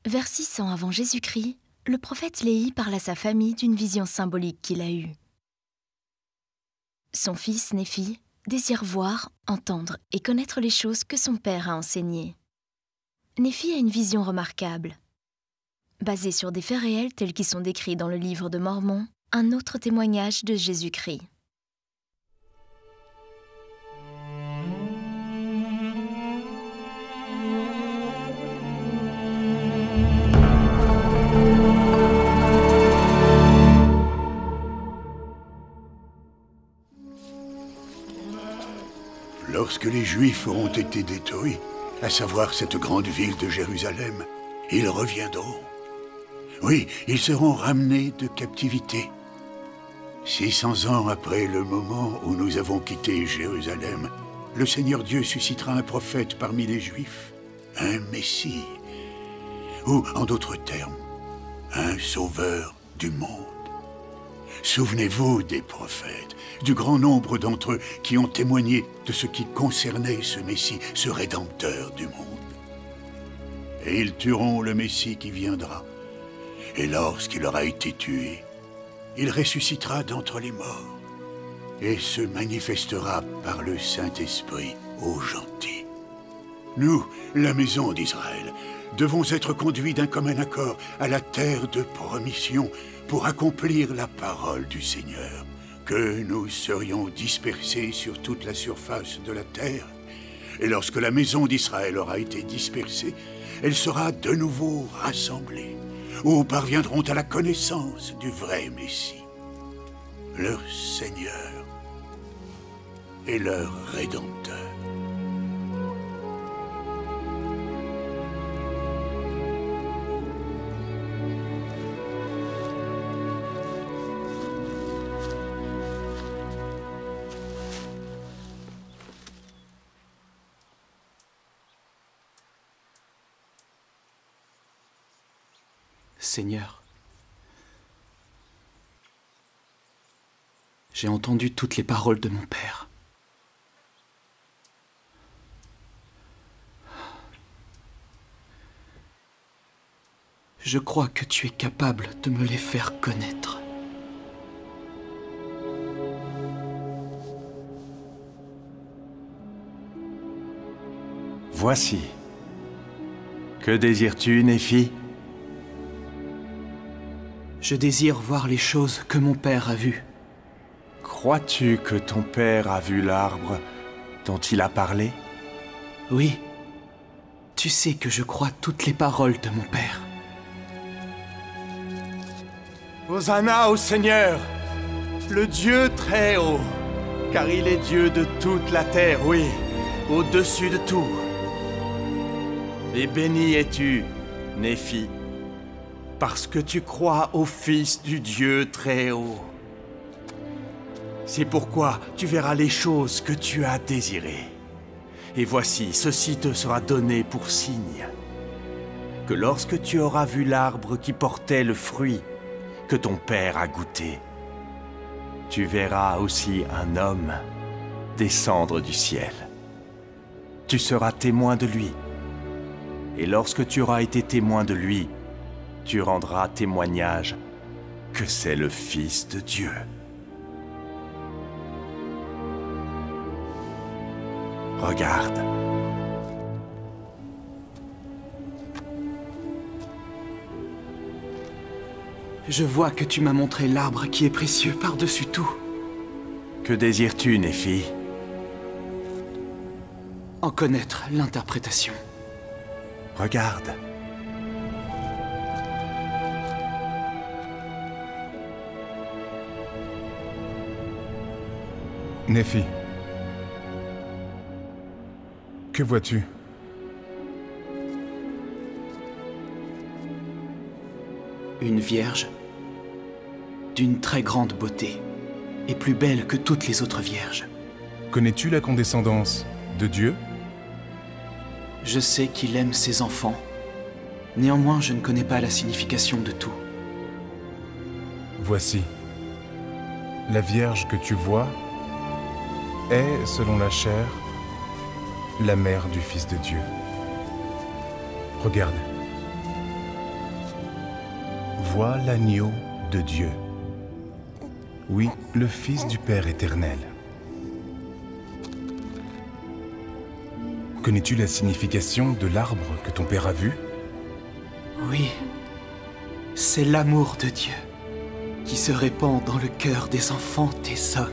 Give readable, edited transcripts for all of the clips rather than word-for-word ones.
Vers 600 avant Jésus-Christ, le prophète Léhi parle à sa famille d'une vision symbolique qu'il a eue. Son fils Néphi désire voir, entendre et connaître les choses que son père a enseignées. Néphi a une vision remarquable. Basée sur des faits réels tels qu'ils sont décrits dans le livre de Mormon, un autre témoignage de Jésus-Christ. Lorsque les Juifs auront été détruits, à savoir cette grande ville de Jérusalem, ils reviendront. Oui, ils seront ramenés de captivité. 600 ans après le moment où nous avons quitté Jérusalem, le Seigneur Dieu suscitera un prophète parmi les Juifs, un Messie, ou, en d'autres termes, un sauveur du monde. Souvenez-vous des prophètes, du grand nombre d'entre eux qui ont témoigné de ce qui concernait ce Messie, ce Rédempteur du monde. Et ils tueront le Messie qui viendra. Et lorsqu'il aura été tué, il ressuscitera d'entre les morts et se manifestera par le Saint-Esprit aux gentils. Nous, la maison d'Israël, devons être conduits d'un commun accord à la terre de promission pour accomplir la parole du Seigneur, que nous serions dispersés sur toute la surface de la terre. Et lorsque la maison d'Israël aura été dispersée, elle sera de nouveau rassemblée, où parviendront à la connaissance du vrai Messie, leur Seigneur et leur Rédempteur. Seigneur, j'ai entendu toutes les paroles de mon Père. Je crois que tu es capable de me les faire connaître. Voici. Que désires-tu, Néphi ? Je désire voir les choses que mon père a vues. Crois-tu que ton père a vu l'arbre dont il a parlé? Oui. Tu sais que je crois toutes les paroles de mon père. Hosanna au Seigneur, le Dieu très haut, car il est Dieu de toute la terre, oui, au-dessus de tout. Et béni es-tu, Néphi, parce que tu crois au Fils du Dieu très haut. C'est pourquoi tu verras les choses que tu as désirées. Et voici, ceci te sera donné pour signe, que lorsque tu auras vu l'arbre qui portait le fruit que ton père a goûté, tu verras aussi un homme descendre du ciel. Tu seras témoin de lui. Et lorsque tu auras été témoin de lui, tu rendras témoignage que c'est le Fils de Dieu. Regarde. Je vois que tu m'as montré l'arbre qui est précieux par-dessus tout. Que désires-tu, Néphi? En connaître l'interprétation. Regarde. Néphi, que vois-tu? Une vierge d'une très grande beauté et plus belle que toutes les autres vierges. Connais-tu la condescendance de Dieu? Je sais qu'il aime ses enfants. Néanmoins, je ne connais pas la signification de tout. Voici, la Vierge que tu vois est, selon la chair, la mère du Fils de Dieu. Regarde, vois l'agneau de Dieu. Oui, le Fils du Père éternel. Connais-tu la signification de l'arbre que ton père a vu? Oui, c'est l'amour de Dieu qui se répand dans le cœur des enfants des hommes.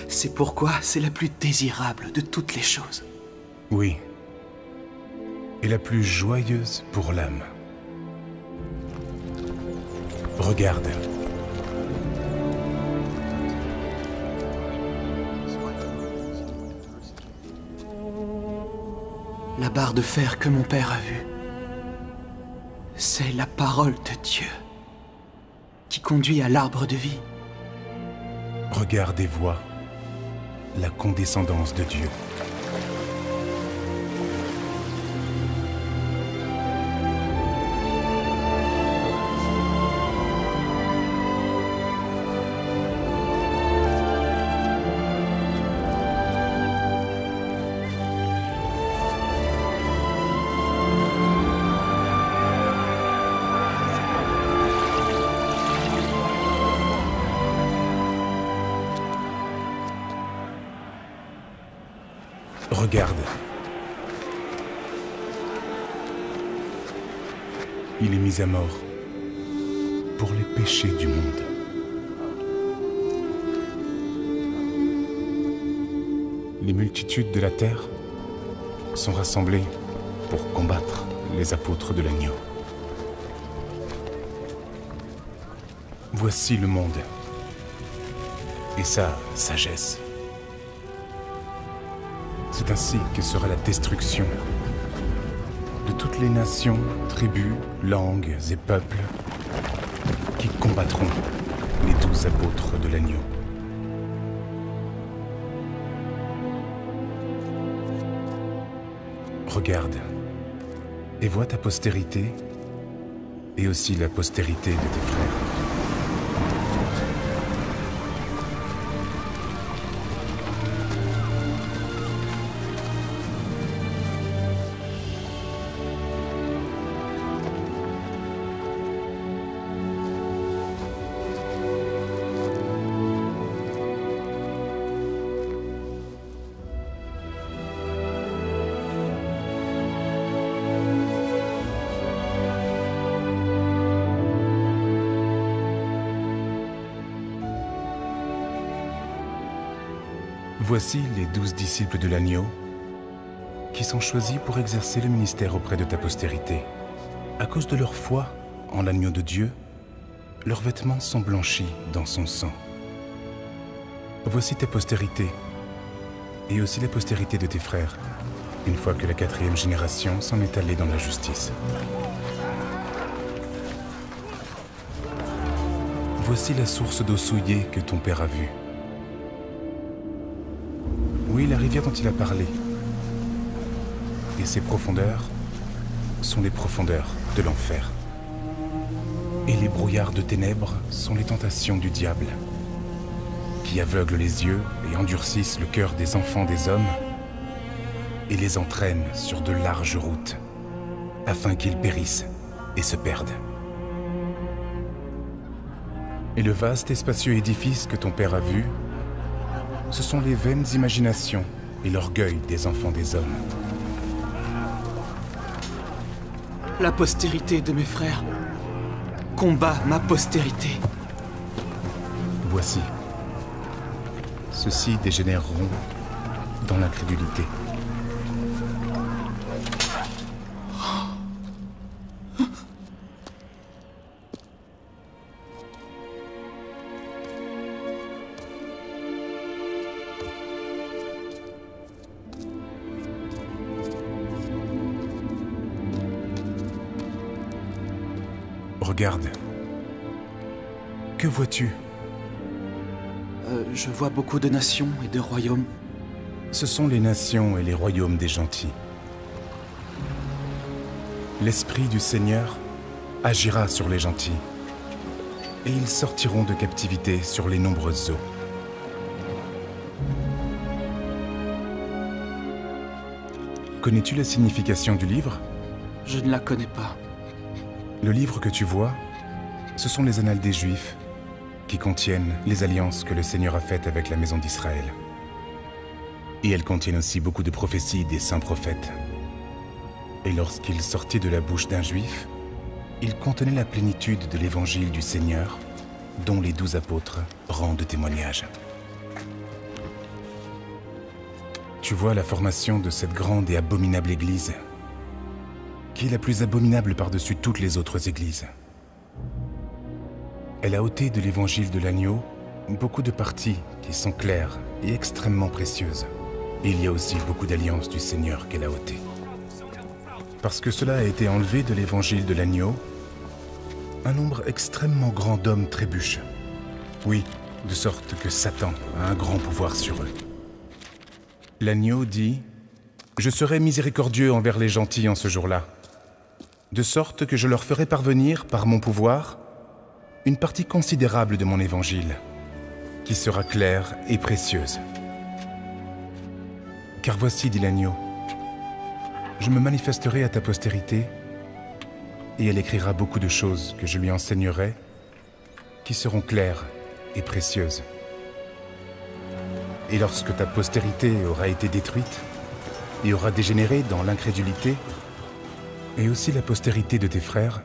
C'est pourquoi c'est la plus désirable de toutes les choses. Oui, et la plus joyeuse pour l'âme. Regarde. La barre de fer que mon père a vue, c'est la parole de Dieu qui conduit à l'arbre de vie. Regarde et vois la condescendance de Dieu. Regarde. Il est mis à mort pour les péchés du monde. Les multitudes de la terre sont rassemblées pour combattre les apôtres de l'agneau. Voici le monde et sa sagesse. C'est ainsi que sera la destruction de toutes les nations, tribus, langues et peuples qui combattront les 12 apôtres de l'agneau. Regarde et vois ta postérité et aussi la postérité de tes frères. Voici les 12 disciples de l'agneau qui sont choisis pour exercer le ministère auprès de ta postérité. À cause de leur foi en l'agneau de Dieu, leurs vêtements sont blanchis dans son sang. Voici ta postérité et aussi la postérité de tes frères, une fois que la 4e génération s'en est allée dans la justice. Voici la source d'eau souillée que ton père a vue. Oui, la rivière dont il a parlé. Et ses profondeurs sont les profondeurs de l'enfer. Et les brouillards de ténèbres sont les tentations du diable, qui aveuglent les yeux et endurcissent le cœur des enfants des hommes et les entraînent sur de larges routes, afin qu'ils périssent et se perdent. Et le vaste et spacieux édifice que ton père a vu, ce sont les vaines imaginations et l'orgueil des enfants des hommes. La postérité de mes frères combat ma postérité. Voici, ceux-ci dégénéreront dans l'incrédulité. Regarde. Que vois-tu? Je vois beaucoup de nations et de royaumes. Ce sont les nations et les royaumes des gentils. L'Esprit du Seigneur agira sur les gentils, et ils sortiront de captivité sur les nombreuses eaux. Connais-tu la signification du livre? Je ne la connais pas. Le livre que tu vois Ce sont les annales des Juifs qui contiennent les alliances que le Seigneur a faites avec la maison d'Israël. Et elles contiennent aussi beaucoup de prophéties des saints prophètes. Et lorsqu'il sortit de la bouche d'un Juif, il contenait la plénitude de l'évangile du Seigneur, dont les 12 apôtres rendent témoignage. Tu vois la formation de cette grande et abominable église, qui est la plus abominable par-dessus toutes les autres églises. Elle a ôté de l'évangile de l'agneau beaucoup de parties qui sont claires et extrêmement précieuses. Et il y a aussi beaucoup d'alliances du Seigneur qu'elle a ôtées. Parce que cela a été enlevé de l'évangile de l'agneau, un nombre extrêmement grand d'hommes trébuchent. Oui, de sorte que Satan a un grand pouvoir sur eux. L'agneau dit « Je serai miséricordieux envers les gentils en ce jour-là, de sorte que je leur ferai parvenir, par mon pouvoir, une partie considérable de mon évangile, qui sera claire et précieuse. Car voici, dit l'agneau, je me manifesterai à ta postérité, et elle écrira beaucoup de choses que je lui enseignerai, qui seront claires et précieuses. Et lorsque ta postérité aura été détruite, et aura dégénéré dans l'incrédulité, et aussi la postérité de tes frères,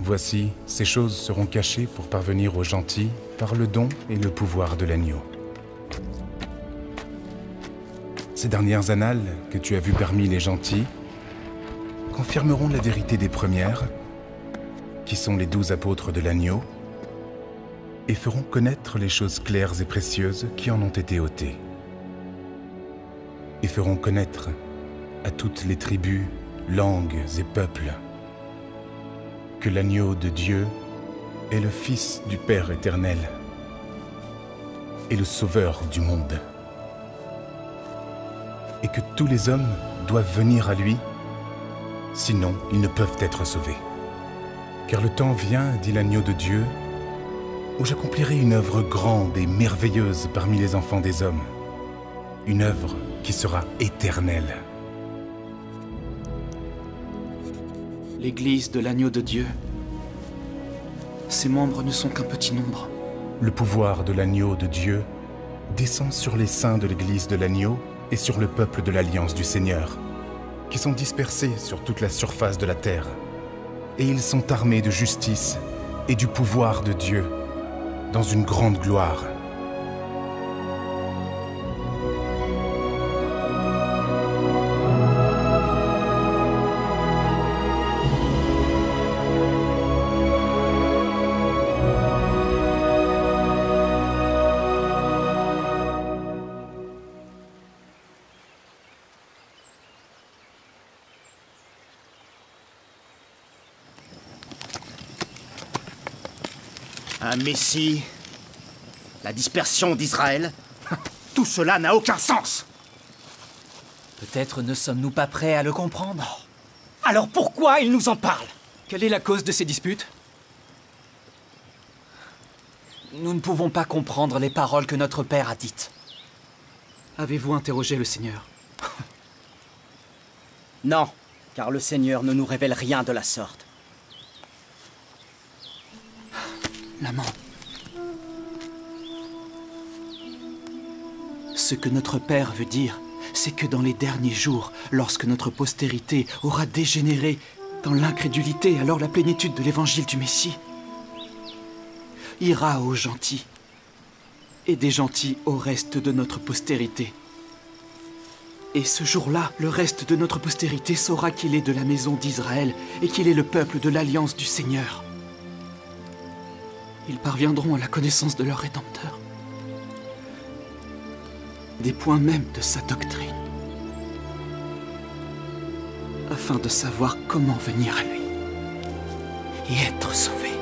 voici, ces choses seront cachées pour parvenir aux gentils par le don et le pouvoir de l'agneau. Ces dernières annales que tu as vues parmi les gentils confirmeront la vérité des premières, qui sont les 12 apôtres de l'agneau, et feront connaître les choses claires et précieuses qui en ont été ôtées. Et feront connaître à toutes les tribus, langues et peuples que l'agneau de Dieu est le Fils du Père éternel et le Sauveur du monde. Et que tous les hommes doivent venir à lui, sinon ils ne peuvent être sauvés. Car le temps vient, dit l'agneau de Dieu, où j'accomplirai une œuvre grande et merveilleuse parmi les enfants des hommes, une œuvre qui sera éternelle. L'Église de l'agneau de Dieu, ses membres ne sont qu'un petit nombre. Le pouvoir de l'agneau de Dieu descend sur les saints de l'Église de l'agneau et sur le peuple de l'Alliance du Seigneur, qui sont dispersés sur toute la surface de la terre. Et ils sont armés de justice et du pouvoir de Dieu, dans une grande gloire. Un Messie, la dispersion d'Israël, tout cela n'a aucun sens. Peut-être ne sommes-nous pas prêts à le comprendre. Alors pourquoi il nous en parle? Quelle est la cause de ces disputes? Nous ne pouvons pas comprendre les paroles que notre Père a dites. Avez-vous interrogé le Seigneur? Non, car le Seigneur ne nous révèle rien de la sorte. L'amant. Ce que notre Père veut dire, c'est que dans les derniers jours, lorsque notre postérité aura dégénéré dans l'incrédulité, alors la plénitude de l'évangile du Messie ira aux gentils, et des gentils au reste de notre postérité. Et ce jour-là, le reste de notre postérité saura qu'il est de la maison d'Israël et qu'il est le peuple de l'Alliance du Seigneur. Ils parviendront à la connaissance de leur Rédempteur, des points même de sa doctrine, afin de savoir comment venir à lui et être sauvés.